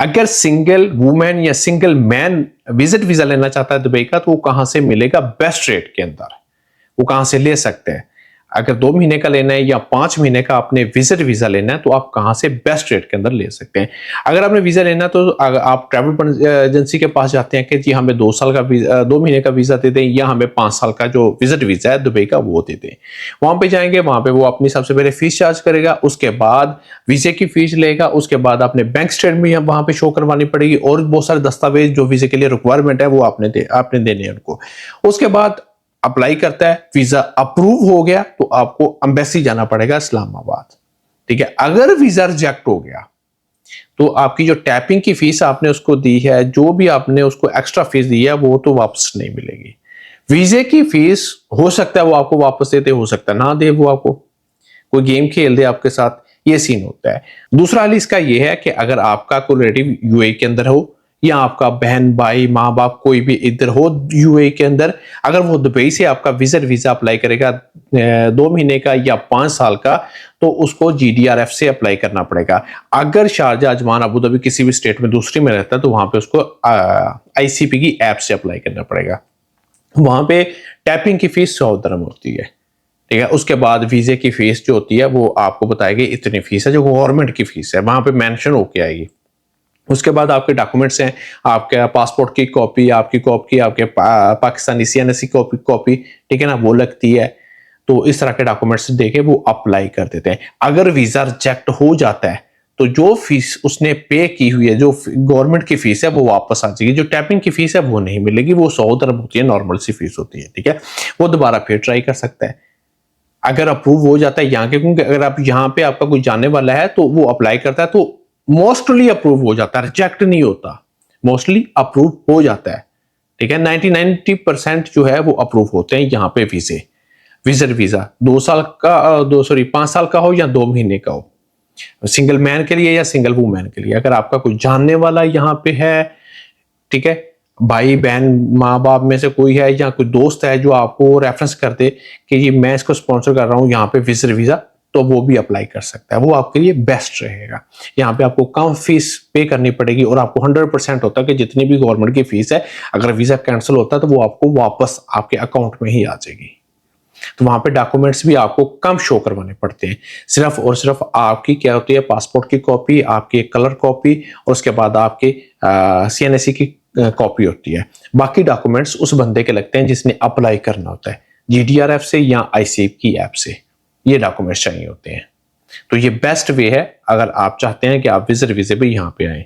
अगर single women या single man visit visa लेना चाहता है दुबई का, तो वो कहां से मिलेगा? बेस्ट रेट के अंदर वो कहां से ले सकते हैं? अगर 2 महीने का लेना है या 5 महीने का आपने विजिट वीजा लेना है, तो आप कहां से बेस्ट रेट के अंदर ले सकते हैं। अगर आपने वीजा लेना है तो आप ट्रैवल एजेंसी के पास जाते हैं कि जी हमें 2 साल का 2 महीने का वीजा दे दें, या हमें 5 साल का जो विजिट वीजा है दुबई का वो दे दें। वहां पे जाएंगे, वहां पे वो अपनी सबसे पहले फीस चार्ज करेगा, उसके बाद वीजे की फीस लेगा, उसके बाद आपने बैंक स्टेटमेंट वहां पे शो करवानी पड़ेगी, और बहुत सारे दस्तावेज जो वीजे के लिए रिक्वायरमेंट है वो आपने देने हैं उनको। उसके बाद अप्लाई करता है, वीजा अप्रूव हो गया तो आपको एम्बेसी जाना पड़ेगा इस्लामाबाद। ठीक है, अगर वीजा रिजेक्ट हो गया तो आपकी जो टैपिंग की फीस आपने उसको दी है, जो भी आपने उसको एक्स्ट्रा फीस दी है, वो तो वापस नहीं मिलेगी। वीजे की फीस हो सकता है वो आपको वापस देते, हो सकता है ना दे, वो आपको कोई गेम खेल दे आपके साथ, ये सीन होता है। दूसरा हाल इसका ये है कि अगर आपका कोई रिलेटिव यूएई के अंदर हो, या आपका बहन भाई माँ बाप कोई भी इधर हो यूएई के अंदर, अगर वो दुबई से आपका विजिट वीजा अप्लाई करेगा 2 महीने का या 5 साल का, तो उसको जीडीआरएफ से अप्लाई करना पड़ेगा। अगर शारजा, अजमान, अबू धाबी किसी भी स्टेट में दूसरी में रहता है, तो वहां पे उसको आईसीपी की ऐप से अप्लाई करना पड़ेगा। वहां पे टैपिंग की फीस 100 दिरहम होती है। ठीक है, उसके बाद वीजे की फीस जो होती है वो आपको बताएगी इतनी फीस है, जो गवर्नमेंट की फीस है, वहां पे मेंशन होके आएगी। उसके बाद आपके डॉक्यूमेंट्स हैं, आपके पासपोर्ट की कॉपी, आपकी कॉपी, आपके पाकिस्तानी सीएनएससी कॉपी, ठीक है ना, वो लगती है। तो इस तरह के डॉक्यूमेंट्स देके वो अप्लाई कर देते हैं। अगर वीजा रिजेक्ट हो जाता है तो जो फीस उसने पे की हुई है, जो गवर्नमेंट की फीस है, वो वापस आ जाएगी। जो टैपिंग की फीस है वो नहीं मिलेगी, वो 100 दिरहम होती है, नॉर्मल सी फीस होती है। ठीक है, वो दोबारा फिर ट्राई कर सकता है अगर अप्रूव हो जाता है यहाँ के, क्योंकि अगर आप यहाँ पे आपका कोई जानने वाला है तो वो अप्लाई करता है तो मोस्टली अप्रूव हो जाता है, रिजेक्ट नहीं होता, मोस्टली अप्रूव हो जाता है। ठीक है, 90% जो है वो अप्रूव होते हैं यहाँ पे वीजे, विजिट वीजा 2 साल का 5 साल का हो या 2 महीने का हो, सिंगल मैन के लिए या सिंगल वुमेन के लिए। अगर आपका कोई जानने वाला यहाँ पे है, ठीक है, भाई बहन माँ बाप में से कोई है या कोई दोस्त है जो आपको रेफरेंस कर दे कि ये मैं इसको स्पॉन्सर कर रहा हूँ यहाँ पे विजिट वीजा, तो वो भी अप्लाई कर सकता है, वो आपके लिए बेस्ट रहेगा। यहाँ पे आपको कम फीस पे करनी पड़ेगी, और आपको 100% होता है कि जितनी भी गवर्नमेंट की फीस है, अगर वीजा कैंसिल होता है तो वो आपको वापस आपके अकाउंट में ही आ जाएगी। तो वहां पे डॉक्यूमेंट्स भी आपको कम शो करवाने पड़ते हैं, सिर्फ और सिर्फ आपकी क्या होती है, पासपोर्ट की कॉपी, आपकी कलर कॉपी, और उसके बाद आपकी सीएनएससी की कॉपी होती है। बाकी डॉक्यूमेंट्स उस बंदे के लगते हैं जिसने अप्लाई करना होता है, जीडीआरएफ से या आईसीएफ की ऐप से, ये डॉक्यूमेंट्स चाहिए होते हैं। तो ये बेस्ट वे है अगर आप चाहते हैं कि आप विजिट वीजे पे यहाँ पे आए।